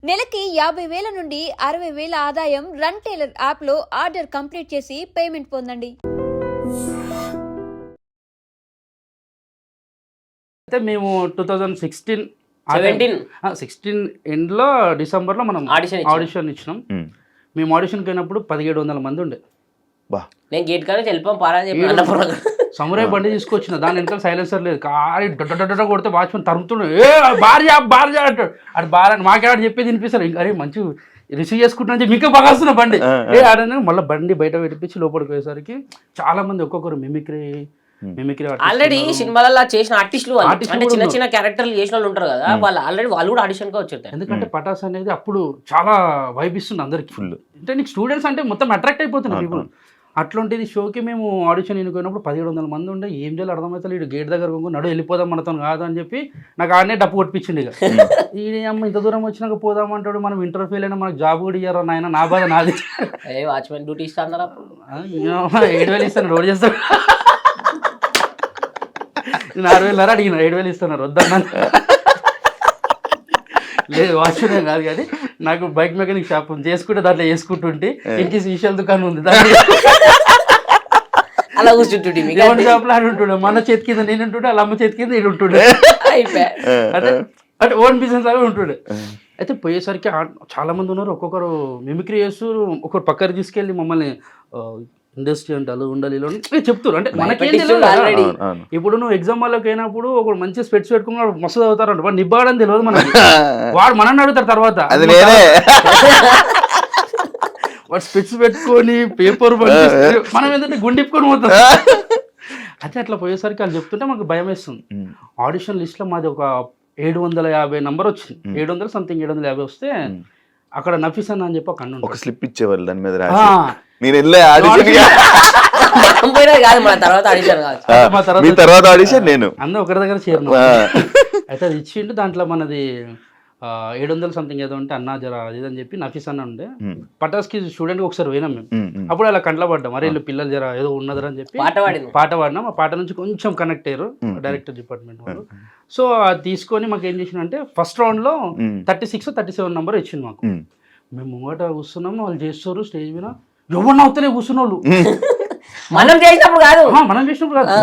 నెలకి 50,000 నుండి 60,000 ఆదాయం రన్ టైలర్ యాప్లో ఆర్డర్ కంప్లీట్ చేసి పేమెంట్ పొందండి. అయితే మేము 2016 ఎండ్లో డిసెంబర్లో మనం ఆడిషన్ ఇచ్చినాం. మేము ఆడిషన్కి అయినప్పుడు 1700 మంది ఉండే. నేను గేట్ కానీ వెళ్ళిపోం పారా చెప్పి సమురాయ్ బండి తీసుకొచ్చిన దాని వెనకాల సైలెన్సర్ లేదు, కారి డొడ్డ కొడితే వాచ్మెన్ తరుముతున్నాడు, ఏ భార్య అంటాడు. అది బాగా మాకేవాడు చెప్పేది వినిపిస్తారు. ఇంకా అరే మంచి రిసీవ్ చేసుకుంటున్నా మీకే బాగా వస్తున్నా బండి ఏ ఆడని మళ్ళీ బండి బయట పెట్టించి లోపలికి పోయేసరికి చాలా మంది ఒక్కొక్కరు మిమిక్రీ ఆల్రెడీ సినిమాలలో చేసిన ఆర్టిస్టులు అంటే చిన్న చిన్న క్యారెక్టర్లు చేసిన వాళ్ళు ఉంటారు కదా, వాళ్ళు కూడా ఆడిషన్ గా వచ్చారు. ఎందుకంటే పటాస్ అనేది అప్పుడు చాలా వైబ్ ఇస్తుంది అందరికి ఫుల్. అంటే నీకు స్టూడెంట్స్ అంటే మొత్తం అట్రాక్ట్ అయిపోతున్నారు పీపుల్. అట్లాంటిది షోకి మేము ఆడిషన్ ఎన్నుకున్నప్పుడు 1700 మంది ఉండే. ఏం చేయాలి అర్థమవుతుంది. ఇటు గేట్ దగ్గర నడు వెళ్ళిపోదాం మనతో కాదు అని చెప్పి నాకు ఆడనే డప్పు కొట్టించింది. ఇక ఈ అమ్మ ఇంత దూరం వచ్చినాక పోదామంటాడు, మనం ఇంటర్వ్యూ ఫెయిల్ అయినా మనకు జాబ్ కూడా ఇయ్యారు నాయన, నా బాధ నాది. వాచ్మెన్ డ్యూటీ ఇస్తాను 7,000 ఇస్తాను, రోడ్ చేస్తాడు. నేను 6,000 అడిగిన, 7,000 ఇస్తున్నారు వద్దన్నా. లేదు వాచ్మెన్ కాదు కానీ నాకు బైక్ మెకానిక్ షాప్ చేసుకుంటే దాంట్లో వేసుకుంటుంటే ఇంకేసి విషయాల దుకాణం ఉంది అలా కూర్చుంటుండే షాప్ లో ఉంటుండే. మన చేతి కింద నేను ఉంటుండే, వాళ్ళ అమ్మ చేతి కింద నేను ఉంటుండే. అంటే ఓన్ బిజినెస్ లాగా ఉంటుండే. అయితే పోయేసరికి చాలా మంది ఉన్నారు, ఒక్కొక్కరు మిమిక్రీ చేస్తూ ఒకరు పక్కన తీసుకెళ్ళి మమ్మల్ని ఇండస్ట్రీ అంటే అలా ఉండాలి ఇలా చెప్తారు. అంటే మనకేం తెలియదు. ఇప్పుడు నువ్వు ఎగ్జామ్ వాళ్ళకి అయినప్పుడు ఒక మంచి స్పెట్స్ పెట్టుకున్నాడు మస్తు చదువుతారంట, వాడు నిబ్బాడని తెలియదు మనకి. వాడు మనల్ని అడుగుతారు తర్వాత, వాడు స్పెట్స్ పెట్టుకొని పేపర్ మనం ఏంటంటే గుండిప్పుకొని పోతాం. అయితే అట్లా పోయేసరికి వాళ్ళు చెప్తుంటే మాకు భయం వేస్తుంది. ఆడిషన్ లిస్ట్ లో మాది ఒక 750 నంబర్ వచ్చింది. 750 వస్తే అక్కడ నఫీసన్ అని చెప్పి ఒక స్లిప్ ఇచ్చేవాళ్ళు దాని మీద. తర్వాత ఆడిషన్ నేను అందరూ ఒకరి దగ్గర చేరిన. అయితే అది ఇచ్చిండు. దాంట్లో మనది 700 ఏదో ఉంటే అన్నా జర అది అని చెప్పి నఫీస్ అన్న ఉండే. పటాస్కి స్టూడెంట్ ఒకసారి పోయినాం మేము. అప్పుడు అలా కంట్లో పడ్డాం, మరి వీళ్ళు పిల్లలు జర ఏదో ఉన్నదని చెప్పి పాట పాడినాం. ఆ పాట నుంచి కొంచెం కనెక్ట్ అయ్యారు డైరెక్టర్ డిపార్ట్మెంట్ వాళ్ళు. సో అది తీసుకొని మాకు ఏం చేసిన అంటే ఫస్ట్ రౌండ్ లో 36, 37 నంబర్ ఇచ్చింది మాకు. మేము ముంగట కూర్చున్నాము, వాళ్ళు చేస్తారు స్టేజ్ మీద. ఎవరిని అవుతలే కూర్చున్న వాళ్ళు. మనం చేసినప్పుడు కాదు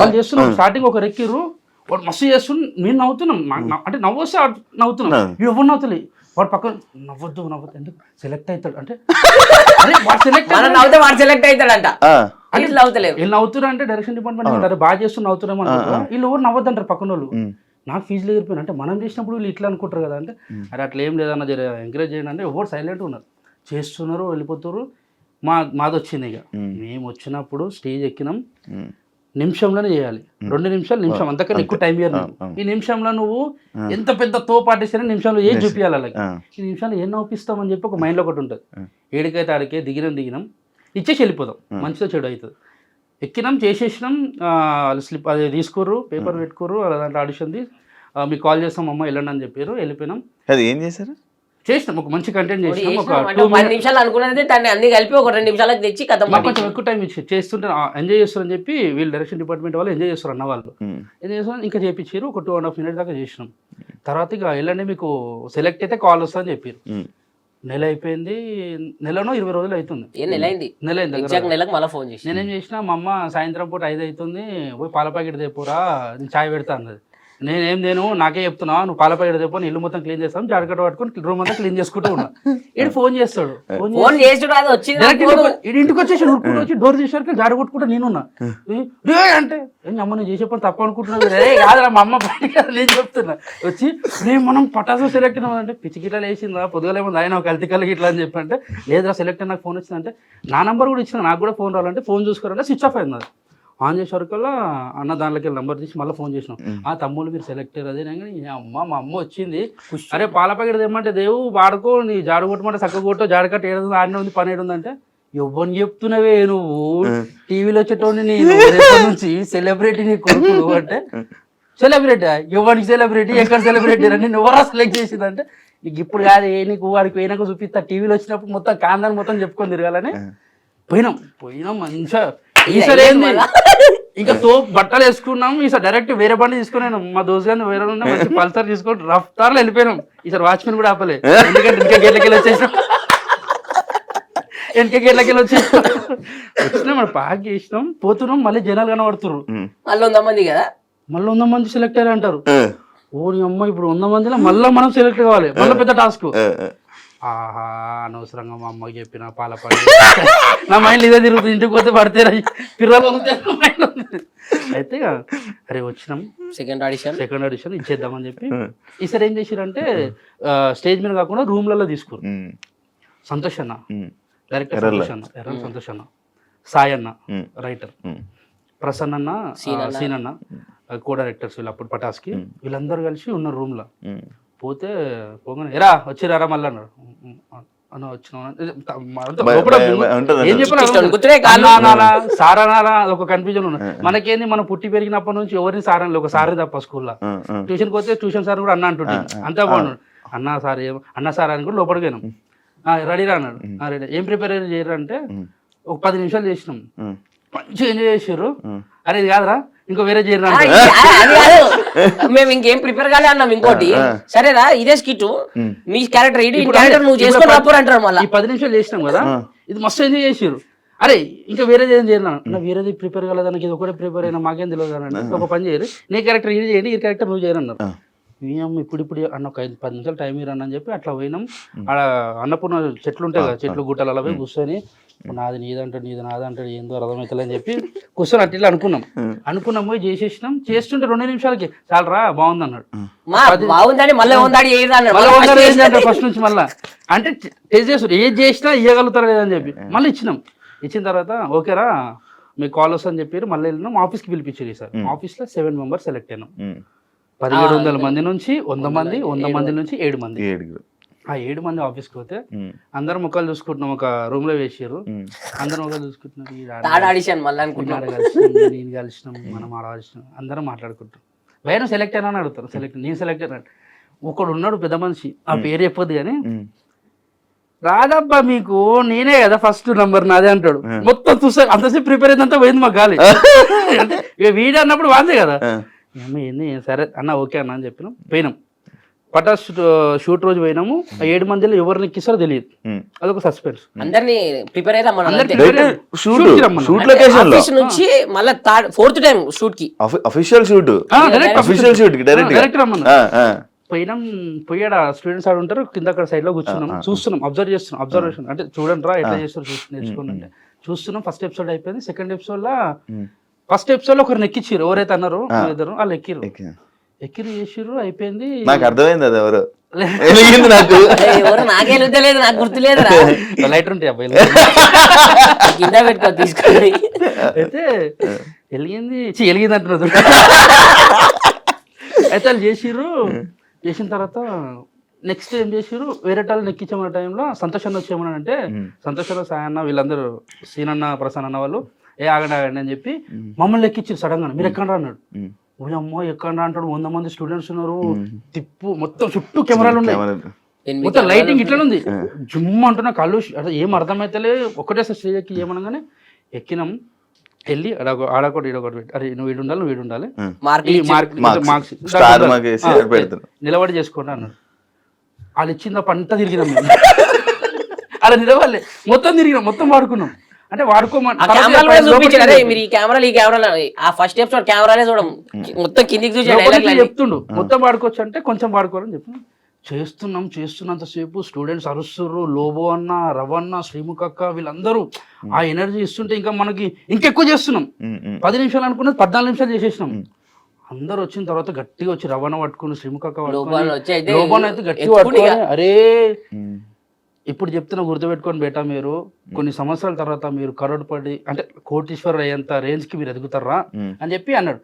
వాళ్ళు చేస్తున్నాం. స్టార్టింగ్ ఒక రెక్కిర్రు, వాడు మస్తు చేస్తున్నాం, నేను నవ్వుతున్నాం. అంటే నవ్వొస్తే నవ్వుతున్నాం, ఎవరు నవ్వుతలే. వాడు పక్కన నవ్వద్దు ఎందుకు సెలెక్ట్ అవుతాడు అంటే సెలెక్ట్ అవుతాడంట. వీళ్ళు నవ్వుతున్నారు అంటే డైరెక్షన్ డిపార్ట్మెంట్ అరే బాగా చేస్తున్న నవ్వుతున్నాం అనుకుంటారు. వీళ్ళు ఎవరు నవ్వద్దు అంటారు పక్కన వాళ్ళు. నాకు ఫీజులు ఎగిరిపోయినా అంటే మనం చేసినప్పుడు వీళ్ళు ఇట్లా అనుకుంటారు కదా. అంటే అరే అట్లా ఏం లేదన్న జర ఎంకరేజ్ చేయండి అంటే ఎవరు సైలెంట్ ఉన్నారు, చేస్తున్నారు, వెళ్ళిపోతారు. మాది వచ్చింది. ఇక మేము వచ్చినప్పుడు స్టేజ్ ఎక్కినాం, నిమిషంలోనే చేయాలి. 2 నిమిషం అంతకన్నా ఎక్కువ టైం ఇయ్యాలి. ఈ నిమిషంలో నువ్వు ఎంత పెద్ద తోపాటేసినా నిమిషంలో ఏం చూపించాలి. అలాగే ఈ నిమిషంలో ఏం నవ్విస్తామని చెప్పి ఒక మైండ్లో ఒకటి ఉంటుంది. ఏడికైతే ఆడికే దిగినాం ఇచ్చేసి వెళ్ళిపోదాం, మంచిగా చెడు అవుతుంది. ఎక్కినాం, చేసేసినాం. స్లిప్ అది తీసుకుర్రు, పేపర్ పెట్టుకుర్రు, అలా దాంట్లో ఆడిషన్ది మీకు కాల్ చేస్తాం అమ్మ వెళ్ళండి అని చెప్పారు. వెళ్ళిపోయినాం. అది ఏం చేశారు, చేసినాం ఒక మంచి కంటెంట్ చేసినాం. ఒక 10 నిమిషాలు అనుకున్నది దాన్ని అన్ని కలిపి ఒక 2 నిమిషాలకు తెచ్చి కొంచెం ఎక్కువ టైం ఇచ్చి చేస్తుంటే ఎంజాయ్ చేస్తారని చెప్పి వీళ్ళు డైరెక్షన్ డిపార్ట్మెంట్ వాళ్ళు ఎంజాయ్ చేస్తారు అన్న వాళ్ళు. ఎంజాయ్ చేస్తారు. ఇంకా చేయించారు. ఒక 2.5 minutes దాకా చేసినాం. తర్వాత ఇక వెళ్ళండి మీకు సెలెక్ట్ అయితే కాల్ వస్తుందని చెప్పారు. నెల అయిపోయింది, నెలలో 20 రోజులు అవుతుంది. నెల అయింది. నేనేం చేసిన, మా అమ్మ సాయంత్రం పూట 5 అవుతుంది, పోయి పాల ప్యాకెట్ తెప్పురా నేను చాయ్ పెడతా అన్నది. నేనేం నాకే చెప్తున్నా, నువ్వు పాల ప్యాకెట్ తెప్పు, ఇల్లు మొత్తం క్లీన్ చేస్తాను, జాడకట్ట పట్టుకొని రూమ్ అంతా క్లీన్ చేసుకుంటూ ఉన్నా. ఇటు ఫోన్ చేస్తాడు, ఇంటికి వచ్చేసి ఉరుకుంటూ వచ్చి డోర్ చేసేసరికి జాడ కొట్టుకుంటా నేనున్నా. అంటే అమ్మ నేను చేసే పని తప్ప అనుకుంటున్నాను కాదురా మా అమ్మ నేను చెప్తున్నా. వచ్చి నేను మనం పటాసు సెలెక్ట్ అయినామంటే పిచ్చి గిట్లా వేసిందా పొద్దుగా ఆయన ఒక హెల్త్ కల్లి ఇట్లా అని చెప్పి అంటే లేదురా సెలెక్ట్ అయినా నాకు ఫోన్ వచ్చిందంటే నా నెంబర్ కూడా ఇచ్చిన, నాకు కూడా ఫోన్ రావాలంటే ఫోన్ చూసుకోవాలంటే స్విచ్ ఆఫ్ అయింది. అది ఆన్ చేసే వరకల్లా అన్న దాంట్లోకి నెంబర్ తీసి మళ్ళీ ఫోన్ చేసినాం. ఆ తమ్ముళ్ళు మీరు సెలెక్ట్ అయ్యారు అదే కానీ మా అమ్మ వచ్చింది, అరే పాల ప్యాకెట్ తెమ్మంటే దేవు వాడుకో, నీ జాడు కొట్టమంటే చక్క కొట్టో, జాడకట్ట ఏడు ఆడనే ఉంది, పని ఏడుందంటే ఎవరిని చెప్తున్నావే నువ్వు టీవీలో వచ్చేటోని నేను నుంచి సెలబ్రిటీ నీ కొడుకు అంటే సెలబ్రిటీ ఎవరికి సెలబ్రిటీ ఎక్కడ సెలబ్రిటీ అని ఎవరా సెలెక్ట్ చేసిందంటే నీకు ఇప్పుడు కాదు నీకు వాడికి పోయినాక చూపిస్తా, టీవీలో వచ్చినప్పుడు మొత్తం కాందాన్ని మొత్తం చెప్పుకొని తిరగాలని పోయినాం మంచిగా. ఇంకా బట్టలు వేసుకున్నాం. ఈసారి డైరెక్ట్ వేరే బండి తీసుకున్నాను. మా దోస్తు గారిని వేరే ఉన్న మంచి పల్సర్ తీసుకొని రఫ్తార్లో వెళ్ళిపోయినాం. ఈసారి వాచ్మెన్ కూడా ఆపలే, ఎందుకంటే ఇంకా గేట్లకెళ్ళి వచ్చేసాం. వెనక గేట్లకెళ్ళి వచ్చినాం, మన పార్క్ చేసినాం, పోతున్నాం. మళ్ళీ జనాలు కనబడుతున్నారు. మళ్ళీ 100 మంది కదా, మళ్ళీ 100 మంది సెలెక్ట్ అయ్యారు అంటారు. ఓ నీ అమ్మ, ఇప్పుడు 100 మందిలో మళ్ళీ మనం సెలెక్ట్ కావాలి, మళ్ళీ పెద్ద టాస్క్. ఆహా, అనవసరంగా మా అమ్మకి చెప్పిన పాలపడి నా మైండ్ ఇదే తిరుగుతుంది. ఇంటికి పోతే పడితే పిల్లలు అయితే అరే వచ్చినాం, సెకండ్ ఆడిషన్ ఇచ్చేద్దామని చెప్పి ఈసారి ఏం చేసిరంటే స్టేజ్ మీద కాకుండా రూమ్లలో తీసుకోరు. సంతోష్ అన్న డైరెక్టర్, సంతోష్ అన్న, సాయి అన్న రైటర్, ప్రసన్న అన్న, సీన్ అన్న కో డైరెక్టర్స్ వీళ్ళు అప్పుడు పటాస్కి, వీళ్ళందరూ కలిసి ఉన్నారు రూమ్ లో. పోతే పోగానే ఎరా వచ్చిరారా మళ్ళీ అన్నారు. అన్న వచ్చిన ఏం చెప్పాలా సారా నాలా ఒక కన్ఫ్యూజన్ ఉన్నది. మనకేంది, మనం పుట్టి పెరిగినప్పటి నుంచి ఎవరిని సారని ఒక సారే తప్ప స్కూల్లో. ట్యూషన్కి పోతే ట్యూషన్ సార్ కూడా అన్న అంటుంటే అంతా బాగున్నాడు. అన్న సార్ అన్న సార్ అని కూడా లోపలికి పోయినాం. రెడీరా అన్నాడు. రెడీ. ఏం ప్రిపేర్ చేయరు అంటే ఒక 10 నిమిషాలు చేసినాం, మంచిగా ఎంజాయ్ చేసారు. అరే ఇది కాదురా ఇంకో వేరే చేయరు. మేము ఇంకేం ప్రిపేర్ కాలే అన్నాం. ఇంకోటి సరేరా ఇదే స్కిట్, మీ క్యారెక్టర్ నువ్వు చేసుకొని రాపోరు అంటారు. మళ్ళీ 10 నిమిషాలు చేసినాం కదా, ఇది మస్తు ఎంజాయ్ చేసారు. అరే ఇంకా వేరేది ఏం చేయరు నా, వేరేది ప్రిపేర్ కాలేదానికి ఇది ఒకటే ప్రిపేర్ అయినా మాకేం తెలియదు అని. ఒక పని చేయరు, నీ క్యారెక్టర్ ఇది చేయండి, ఈ క్యారెక్టర్ నువ్వు చేయరు అన్నారు. ఇప్పుడు అన్న ఒక 10 నిమిషాలు టైం ఇరని అని చెప్పి అట్లా పోయినాం. ఆడ అన్నపూర్ణ చెట్లు ఉంటాయి కదా, చెట్లు గుట్టలు అలా పోయి కూర్చొని నాది నీదంటాడు, నీది నాదంటాడు, ఏందో అర్థమవుతుంది అని చెప్పి కూర్చొని అట్లా అనుకున్నాం. పోయి చేసేసినాం. చేస్తుంటే 2 నిమిషాలకి చాలరా బాగుంది అన్నాడు. ఫస్ట్ నుంచి మళ్ళీ అంటే టేస్ట్ చేస్తారు, ఏది చేసినా ఇవ్వగలుగుతారా లేదని చెప్పి మళ్ళీ ఇచ్చినాం. ఇచ్చిన తర్వాత ఓకేరా మీకు కాల్ వస్తుందని చెప్పారు. మళ్ళీ వెళ్ళినాం, ఆఫీస్కి పిలిపించారు. సార్ ఆఫీస్లో 7 మెంబర్స్ సెలెక్ట్ అయినాం. 1700 మంది నుంచి 100 మంది, 100 మంది నుంచి 7 మంది. ఆ 7 మంది ఆఫీస్కి పోతే అందరం ముఖాలు చూసుకుంటున్నాం. ఒక రూమ్ లో వేసారు, అందరం ముఖాలు చూసుకుంటున్నారు. నేను కలిసినాం, మనం ఆడవలసినాం, అందరం మాట్లాడుకుంటాం. వేరే సెలెక్ట్ అయినా అని అడుగుతారు. నేను సెలెక్ట్ అయినా. ఒకడు ఉన్నాడు పెద్ద మనిషి, ఆ పేరు చెప్పొద్దు కానీ, రాదబ్బా మీకు నేనే కదా ఫస్ట్ నంబర్ నాదే అంటాడు. మొత్తం చూసా అంతసేపు ప్రిపేర్ అయిందంతా పోయింది మాకు గాలి. అంటే వీడియో అన్నప్పుడు వాందే కదా. ఏంది సరే అన్న ఓకే అన్న అని చెప్పినాం. పోయినాం, పటాస్ షూట్ రోజు పోయినాము. 7 మందిలో ఎవరిని ఎక్కిస్తారో తెలియదు, అదొక సస్పెన్స్. అందరినీ ప్రిపేర్ అయితే డైరెక్ట్ రమ్మన్నా. పోయినాం, పోయాడ స్టూడెంట్స్ ఆడు ఉంటారు కింద, అక్కడ సైడ్ లో కూర్చున్నాం, చూస్తున్నాం, అబ్జర్వేషన్ అంటే చూడండి రా ఎట్లా చేస్తారు నేర్చుకోండి అంటే చూస్తున్నాం. ఫస్ట్ ఎపిసోడ్ అయిపోయింది. సెకండ్ ఎపిసోడ్ లో ఫస్ట్ ఎపిసోడ్ లో ఒకరిని ఎక్కించారు. ఎవరైతే అన్నారు ఇద్దరు వాళ్ళు ఎక్కిరు చేసిర్రు, అయిపోయింది. నాకు అర్థమైంది అది ఎవరు నాకు గుర్తులేదు. లైటర్ ఉంటాయి అబ్బాయి తీసుకొని అయితే వెలిగింది అంటున్నారు. అయితే వాళ్ళు చేసిన తర్వాత నెక్స్ట్ ఏం చేసిర్రు, వేరే వాళ్ళని ఎక్కించమన్న టైంలో సంతోష్ అన్న వచ్చేమన్నా అంటే, సంతోష్ అన్న, సాయి అన్న వీళ్ళందరూ, సీన్ అన్న, ప్రసన్న అన్న వాళ్ళు ఆగండి అని చెప్పి మమ్మల్ని ఎక్కించారు సడన్ గా. మీరు ఎక్కడ అన్నాడు. అమ్మో ఎక్కడ అంటాడు, 100 మంది స్టూడెంట్స్ ఉన్నారు, తిప్పు మొత్తం చుట్టూ కెమెరాలు ఉన్నాయి, మొత్తం లైటింగ్ ఇట్లా ఉంది. జుమ్ అంటున్నా కళ్ళు అసలు ఏం అర్థమైతలే. ఒకటే స్టేజ్ ఎక్కి ఏమనగానే ఎక్కినాం. వెళ్ళి ఆడొకటి ఈడొకటి పెట్టి, అరే నువ్వు వీడు ఉండాలి మార్క్స్ నిలబడి చేసుకోండి అన్నాడు. వాళ్ళు ఇచ్చింది పంట తిరిగినాం మేము. అలా నిలబడలే, మొత్తం తిరిగినాం, మొత్తం వాడుకున్నాం. అంటే వాడుకోమని ఫస్ట్ ఎపిసోడ్ కెమెరాలే చూడం, మొత్తం కిందికి చెప్తుండు. మొత్తం వాడుకోవచ్చు అంటే కొంచెం వాడుకోవాలని చెప్పి చేస్తున్నంతసేపు స్టూడెంట్స్ అరుస్తుర్రు. లోబో అన్న, రవన్న, శ్రీముఖ అక్క వీళ్ళందరూ ఆ ఎనర్జీ ఇస్తుంటే ఇంకా మనకి ఇంకెక్కువ చేస్తున్నాం. 10 నిమిషాలు అనుకున్నది 14 నిమిషాలు చేసేసినాం. అందరు వచ్చిన తర్వాత గట్టిగా వచ్చి రవణ పట్టుకుని, శ్రీముఖ అక్క పట్టుకుని, లోబోన్ అయితే గట్టిగా పట్టుకుని, అరే ఇప్పుడు చెప్తున్నా గుర్తుపెట్టుకొని బేటా, మీరు కొన్ని సంవత్సరాల తర్వాత మీరు కరోడ్పడి అంటే కోటీశ్వరుడు అయ్యేంత రేంజ్ కి మీరు ఎదుగుతారా అని చెప్పి అన్నాడు.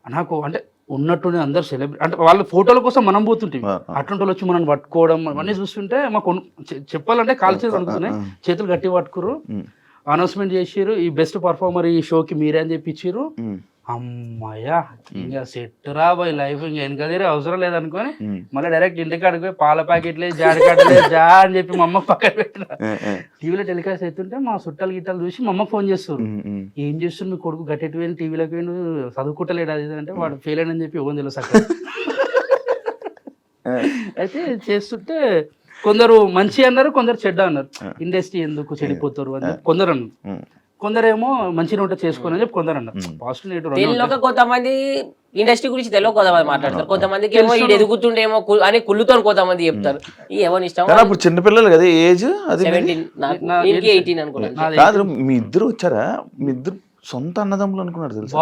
నాకు అంటే ఉన్నట్టుండి అందరు సెలబ్రిటీ అంటే వాళ్ళ ఫోటోల కోసం మనం పోతుంటే అటువంటి వాళ్ళు వచ్చి మనం పట్టుకోవడం అవన్నీ చూస్తుంటే మాకు చెప్పాలంటే కాలు చేతులు అనుకున్నాయి. చేతులు గట్టి పట్టుకురు, అనౌన్స్మెంట్ చేసిర్రు, ఈ బెస్ట్ పర్ఫార్మర్ ఈ షోకి మీరే అని చెప్పి ఇచ్చిర్రు. అమ్మయ్యా ఇంకా సెట్ రాబోయ్ లైఫ్ ఇంకా వెనక తీరే అవసరం లేదనుకొని మళ్ళీ డైరెక్ట్ ఇంటికి అడిగిపోయి పాల ప్యాకెట్లే జాడకట్టలే జా అని చెప్పి మా అమ్మ పక్కన పెట్టిన టీవీలో టెలికాస్ట్ అవుతుంటే మా చుట్టాలు గిట్టాలు చూసి మా అమ్మ ఫోన్ చేస్తారు ఏం చేస్తుంది మీ కొడుకు గట్టెట్టు పోయిన టీవీలోకి పోయి చదువుకుంటలేడు అది అంటే వాడు ఫెయిల్ అయినని చెప్పి ఇవ్వని తెలుసు అక్కడ అయితే చేస్తుంటే కొందరు మంచి అన్నారు కొందరు చెడ్డ అన్నారు ఇండస్ట్రీ ఎందుకు చెడిపోతారు అని కొందరు అన్నారు కొందరేమో మంచిగా ఉంటే చేసుకోని అని చెప్పి కొందరు అన్నారు పాజిటివ్ నెగిటివ్ తెలియక కొంతమంది ఇండస్ట్రీ గురించి తెలియక కొంతమంది మాట్లాడతారు, కొంతమందికి ఏమో ఇది ఎదుగుతుండేమో అని కుళ్ళుతో కొంతమంది చెప్తారు. ఈ ఎవరి ఇష్టం. అప్పుడు చిన్నపిల్లలు కదా ఏజ్ అది 18 అనుకున్నాను. కాదు మీ ఇద్దరు వచ్చారా, మీ ఇద్దరు సొంత అన్నదమ్ములు అనుకున్నారు తెలుసా?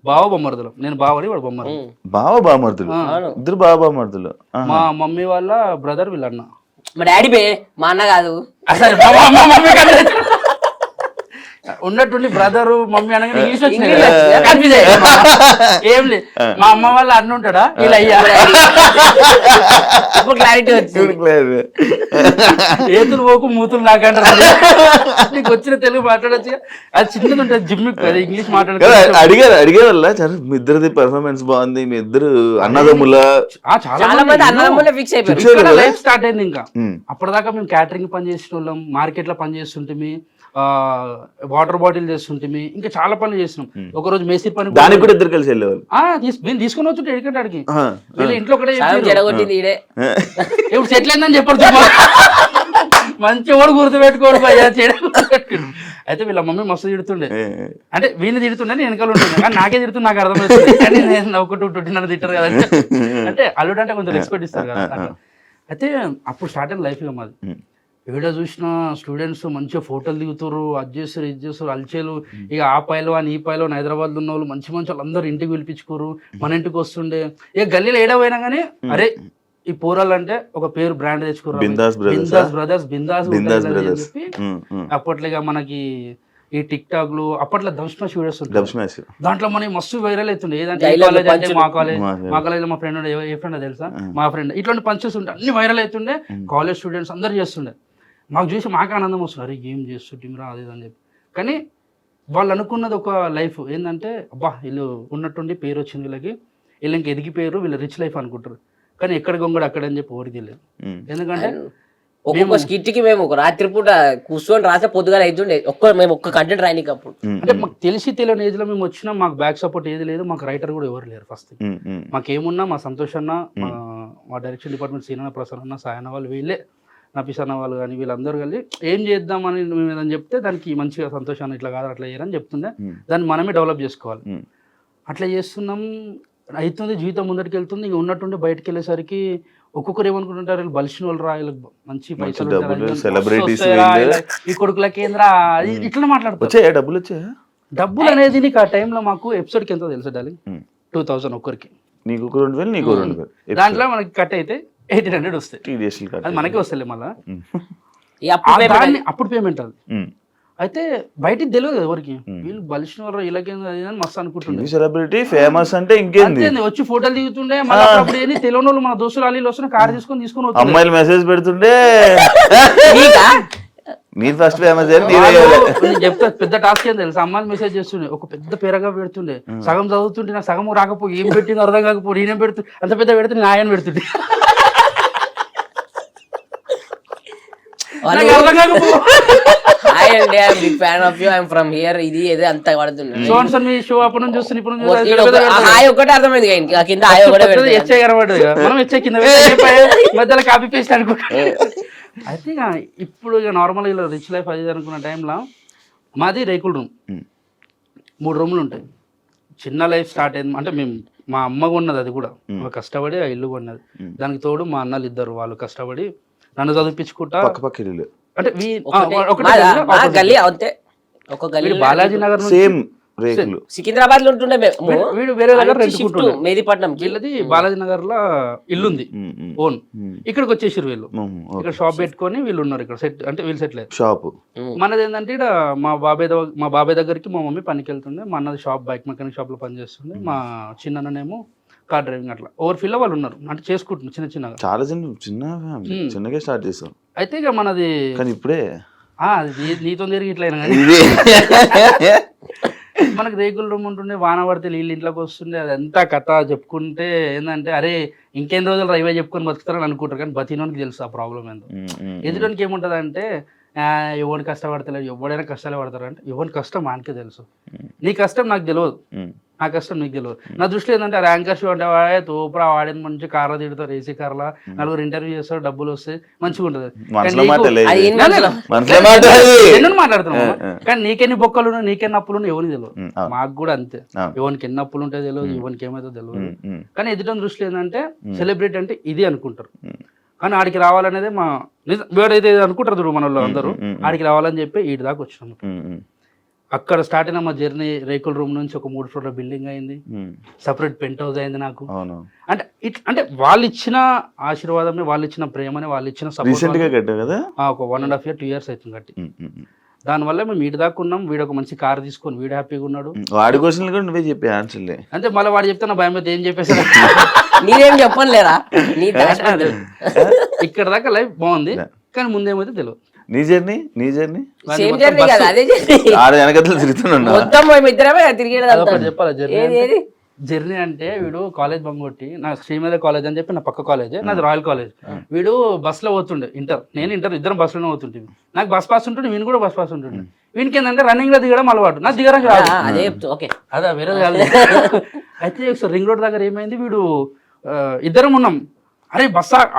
బావ బొమ్మరుదులు, నేను బావని వాడు బొమ్మరు. బావ బామర్దులు, ఇద్దరు బావ బామర్దులు. మా మమ్మీ వాళ్ళ బ్రదర్ వీళ్ళన్న. మా డాడీ బే, మా అన్న కాదు. అసలు ఉన్నట్టుండి బ్రదర్ మమ్మీ అనగానే ఇంగ్లీష్ వచ్చింది ఏం లేదు. మా అమ్మ వాళ్ళ అన్న ఉంటాడా ఇలా అయ్యా క్లారిటీ వచ్చింది. ఏతులు పోకు మూతులు నాకంటారు. నీకు వచ్చిన తెలుగు మాట్లాడచ్చు, అది చిన్నది ఉంటుంది జిమ్మిక్, అది ఇంగ్లీష్ మాట్లాడదు. అడిగేవాళ్ళ మీ ఇద్దరిది పెర్ఫార్మెన్స్ బాగుంది, మీ ఇద్దరు అన్నదమ్ముల చాలా మంది అన్నదమ్ములే ఫిక్స్ అయిపోయారు. లైఫ్ స్టార్ట్ అయింది. ఇంకా అప్పటిదాకా మేము క్యాటరింగ్ పని చేసిన వాళ్ళం, మార్కెట్ లో పని చేస్తుంటే, వాటర్ బాటిల్ చేస్తుంటే, ఇంకా చాలా పనులు చేసినాం. ఒక రోజు మేస్త్రి పని దానికి కూడా ఇద్దరు కలిసి వెళ్ళేవాళ్ళు. నేను తీసుకొని వచ్చి ఎడికంటే అడిగి ఇంట్లో ఒకటే ఇప్పుడు సెటిల్ అయిందని చెప్పారు. మంచి వాడు గుర్తు పెట్టుకోడు భయ్యా చెడు. అయితే వీళ్ళ మమ్మీ మస్తు తిడుతుండే, అంటే వీళ్ళని తిడుతుండే నేను వెనకాల ఉంటుండే, కానీ నాకే తిడుతుంది నాకు అర్థమవుతుంది. కానీ నేను ఒకటి తిట్టినట్టు తిట్టారు కదా, అంటే అల్లుడు అంటే కొంచెం రెస్పెక్ట్ ఇస్తారు కదా. అయితే అప్పుడు స్టార్ట్ అయిన లైఫ్ మాది. ఏడా చూసిన స్టూడెంట్స్ మంచిగా ఫోటోలు దిగుతారు, అది చేస్తారు ఇది చేస్తారు అల్చేలు. ఇక ఆ పైలో అని ఈ పైలో హైదరాబాద్లో ఉన్న వాళ్ళు మంచి మంచి వాళ్ళందరూ ఇంటికి పిలిపించుకోరు, మన ఇంటికి వస్తుండే. ఇక గల్లీలో ఏడా పోయినా కానీ అరే ఈ పోరాలు అంటే ఒక పేరు బ్రాండ్ తెచ్చుకోరు, బిందాస్ బ్రదర్స్, బిందాస్ అని చెప్పి. అప్పట్లో ఇక మనకి ఈ టిక్ టాక్ లు అప్పట్లో దంస్మాష్ వీడియోస్ ఉంటాయి, దాంట్లో మనకి మస్తు వైరల్ అవుతుండే. ఏదంటే మా కాలేజ్ మా ఫ్రెండ్ ఏ ఫ్రెండ్ తెలుసా, మా ఫ్రెండ్ ఇట్లాంటి పంచెస్ ఉంటే అన్ని వైరల్ అవుతుండే. కాలేజ్ స్టూడెంట్స్ అందరు చేస్తుండే, మాకు చూసి మాకు ఆనందం వస్తుంది, అరే ఏం చేస్తుంటీరా అది అని చెప్పి. కానీ వాళ్ళు అనుకున్నది ఒక లైఫ్ ఏంటంటే, అబ్బా వీళ్ళు ఉన్నట్టుండి పేరు వచ్చింది వీళ్ళకి, వీళ్ళు ఇంకా ఎదిగిపోయారు, వీళ్ళు రిచ్ లైఫ్ అనుకుంటారు. కానీ ఎక్కడ గొంగడు అక్కడ అని చెప్పి ఓడి తెలియదు. ఎందుకంటే ఒక్కొక్క స్కిట్ కి మేము ఒక రాత్రి పూట కూర్చొని రాసే పొద్దుగా అవుతుండే, మేము ఒక్క కంటెంట్ రాయనికి. అప్పుడు అంటే మాకు తెలిసి తెలియని ఏజ్ లో మేము వచ్చినా మాకు బ్యాక్ సపోర్ట్ ఏది లేదు, మాకు రైటర్ కూడా ఎవరు లేరు. ఫస్ట్ మాకేమున్నా మా సంతోష్ అన్న, మా డైరెక్షన్ డిపార్ట్మెంట్ సీనన్న, ప్రసన్న అన్న, సాయన్న వాళ్ళు, వీళ్ళే నఫీస్ అన్న వాళ్ళు కానీ వీళ్ళందరూ కలిసి ఏం చేద్దామని మేము ఏదని చెప్తే దానికి మంచిగా సంతోషాన్ని ఇట్లా కాదు అట్లా చేయరని చెప్తుండే, దాన్ని మనమే డెవలప్ చేసుకోవాలి. అట్లా చేస్తున్నాం, అవుతుంది, జీవితం ముందరికి వెళ్తుంది. ఇంక ఉన్నట్టుండి బయటకు వెళ్ళేసరికి ఒక్కొక్కరు ఏమనుకుంటుంటారు, వీళ్ళు బలిసిన వాళ్ళు రా, వీళ్ళకి మంచి పైసలు ఈ కొడుకులకి ఏంద్రా ఇట్లా మాట్లాడుతారు. డబ్బులు అనేది నీకు ఆ టైంలో మాకు ఎపిసోడ్కి ఎంతో తెలుసు డార్లింగ్, 2000 ఒక్కరికి, నీకు 2000 నీకు 2000, దాంట్లో మనకి కట్ అయితే 1800 వస్తాయి, అది మనకే వస్తాయి మళ్ళీ. అప్పుడు పేమెంట్ అది. అయితే బయటికి తెలియదు ఎవరికి, వీళ్ళు బలిసిన వాళ్ళు వీళ్ళకేంది మస్తు అనుకుంటుండే. సెలబ్రిటీ ఫేమస్ అంటే ఇంకేంది, వచ్చి ఫోటోలు దిగుతుండే. మళ్ళీ అప్పుడు ఏంది తెలియని వాళ్ళు మన దోస్తులు అల్లీలు వస్తున్న కార్ తీసుకొని అమ్మాయిలు మెసేజ్ పెడుతుండే, మీరు ఫస్ట్ ఫేమస్ చెప్తా. పెద్ద టాస్క్ ఏం తెలుసు, అమ్మాయిలు మెసేజ్ చేస్తుండే, ఒక పెద్ద పేరగా పెడుతుండే, సగం చదువుతుంటే నాకు సగం రాకపోయి ఏం పెట్టింది అర్థం కాకపోయి నేనేం పెడుతుంది, అంత పెద్ద పెడుతుండే నాయని పెడుతుండే. కాపీ పేస్ట్ అనుకుంటా. అయితే ఇప్పుడు నార్మల్ ఇలా రిచ్ లైఫ్ అది అనుకున్న టైంలో మాది రేకుల రూమ్, 3 రూములు ఉంటాయి. చిన్న లైఫ్ స్టార్ట్ అయింది అంటే మేము, మా అమ్మ కొన్నది, అది కూడా కష్టపడి ఆ ఇల్లు కొన్నది. దానికి తోడు మా అన్నలు ఇద్దరు, వాళ్ళు కష్టపడి నన్ను చదివించుకుంటా. అంటే బాలాజీ నగర్ సికింద్రాబాద్ లో ఉంటుండే, వీడు వేరే దగ్గర మెహదీపట్నం, వీళ్ళది బాలాజీ నగర్ లో ఇల్లుంది ఓన్. ఇక్కడికి వచ్చేసారు వీళ్ళు, ఇక్కడ షాప్ పెట్టుకొని వీళ్ళు ఉన్నారు ఇక్కడ సెట్, అంటే వీళ్ళు సెటిల్ అయ్యారు. షాప్ మనది ఏంటంటే ఇక్కడ మా బాబాయ్ దగ్గరికి మా మమ్మీ పనికి వెళ్తుండే, మా అన్నది షాప్ బైక్ మెకానిక్ షాప్ లో పని చేస్తుండే, మా చిన్ననేమో కార్ డ్రైవింగ్. అట్లా ఓవర్ ఫీల్ వాళ్ళు ఉన్నారు, అంటే చేసుకుంటున్నారు చిన్న చిన్నగా, చాలా చిన్నగా స్టార్ట్ చేస్తాం. అయితే ఇక మనది కానీ ఇప్పుడే నీతో తిరిగి ఇట్లా అయినా కానీ మనకు రేకుల రూమ్ ఉంటుండే, వాన పడితే నీళ్ళు ఇంట్లోకి వస్తుండే, అదంతా కథ చెప్పుకుంటే ఏంటంటే అరే ఇంకెన్ని రోజులు రైవే చెప్పుకొని బతుకుతారని అనుకుంటారు, కానీ బతినోనికి తెలుసు ఆ ప్రాబ్లం ఏందో. ఎదుటికి ఏముంటుంది అంటే ఎవరిని కష్టపడతలేదు, ఎవడైనా కష్టాలే పడతారు అంటే ఎవరి కష్టం మనకే తెలుసు. నీ కష్టం నాకు తెలియదు, నా కష్టం నీకు తెలియదు. నా దృష్టిలో ఏంటంటే ర్యాంకర్ షో అంటే వాడే తోపురా, వాడేది మంచి కార్లో తిడతారు, ఏసీ కార్లా, నలుగురు ఇంటర్వ్యూ చేస్తారు, డబ్బులు వస్తాయి, మంచిగా ఉంటుంది. మాట్లాడుతున్నావు కానీ నీకెన్ని బొక్కలు నీకెన్ని అప్పులు ఎవరికి తెలియదు. మాకు కూడా అంతే, ఎవరికి ఎన్ని అప్పులు ఉంటాయో తెలియదు, ఎవరికి ఏమైతే తెలియదు. కానీ ఎదుటి దృష్టిలో ఏంటంటే సెలబ్రిటీ అంటే ఇది అనుకుంటారు, కానీ ఆడికి రావాలనేది మా వేడైతే అనుకుంటారు చూడు మన వాళ్ళు అందరూ, ఆడికి రావాలని చెప్పి ఈడి దాకా వచ్చినాము. అక్కడ స్టార్ట్ అయిన మా జర్నీ రేకుల రూమ్ నుంచి ఒక 3 ఫ్లోర్ల బిల్డింగ్ అయింది, సపరేట్ పెంట్ హౌస్ అయింది నాకు. అంటే అంటే వాళ్ళు ఇచ్చిన ఆశీర్వాదమే, వాళ్ళు ఇచ్చిన ప్రేమనే, వాళ్ళు ఇచ్చిన సపోర్ట్. ఒక 1.5 years 2 years అవుతుంది కట్టి. దానివల్ల మేము వీడి దాకా ఉన్నాం. వీడు ఒక మంచి కార్ తీసుకొని వీడు హ్యాపీగా ఉన్నాడు. వాడి క్వశ్చన్ కూడా నువ్వే చెప్పే ఆన్సర్లే అంటే మళ్ళీ వాడు చెప్తే నా భయం అయితే ఏం చెప్పేసాడు. నీదేం చెప్పలేరా, ఇక్కడ దాకా లైఫ్ బాగుంది, కానీ ముందేమైతే తెలియదు. నీ జర్నీ సేమ్ జర్నీ కదా, అదే జర్నీ. వెనకలు తిరుగుతున్నా మొత్తం మేము ఇద్దరమే చెప్పాలి జర్నీ అంటే. వీడు కాలేజ్ బంగొట్టి, నా శ్రీమేధ కాలేజ్ అని చెప్పి నా పక్క కాలేజ్, నాది రాయల్ కాలేజ్. వీడు బస్ లో పోతుండే, నేను ఇంటర్ ఇద్దరం బస్ లోనే పోతుంటే, నాకు బస్ పాస్ ఉంటుండే, వీని కూడా బస్ పాస్ ఉంటుండే. వీనికి ఏంటంటే రన్నింగ్ లో దిగడం అలవాటు, నాకు దిగడానికి రాదు. అదే వేరే కాదు. అయితే ఒకసారి రింగ్ రోడ్ దగ్గర ఏమైంది, వీడు ఇద్దరం ఉన్నాం. అరే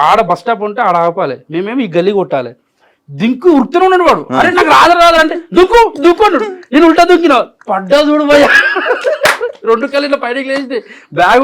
ఆడ బస్ స్టాప్ ఉంటే ఆడ ఆపాలి, మేమేమి ఈ గల్లీ కొట్టాలి. దింకు ఉరుకుతూనే ఉన్నాడు వాడు. అరే నాకు రాదంటే దుక్కు అన్నాడు. నేను ఉల్టా దుక్కినా, పడ్డా చూడు పోయా, 2 కళ్ళు పైకి లేచి బ్యాగ్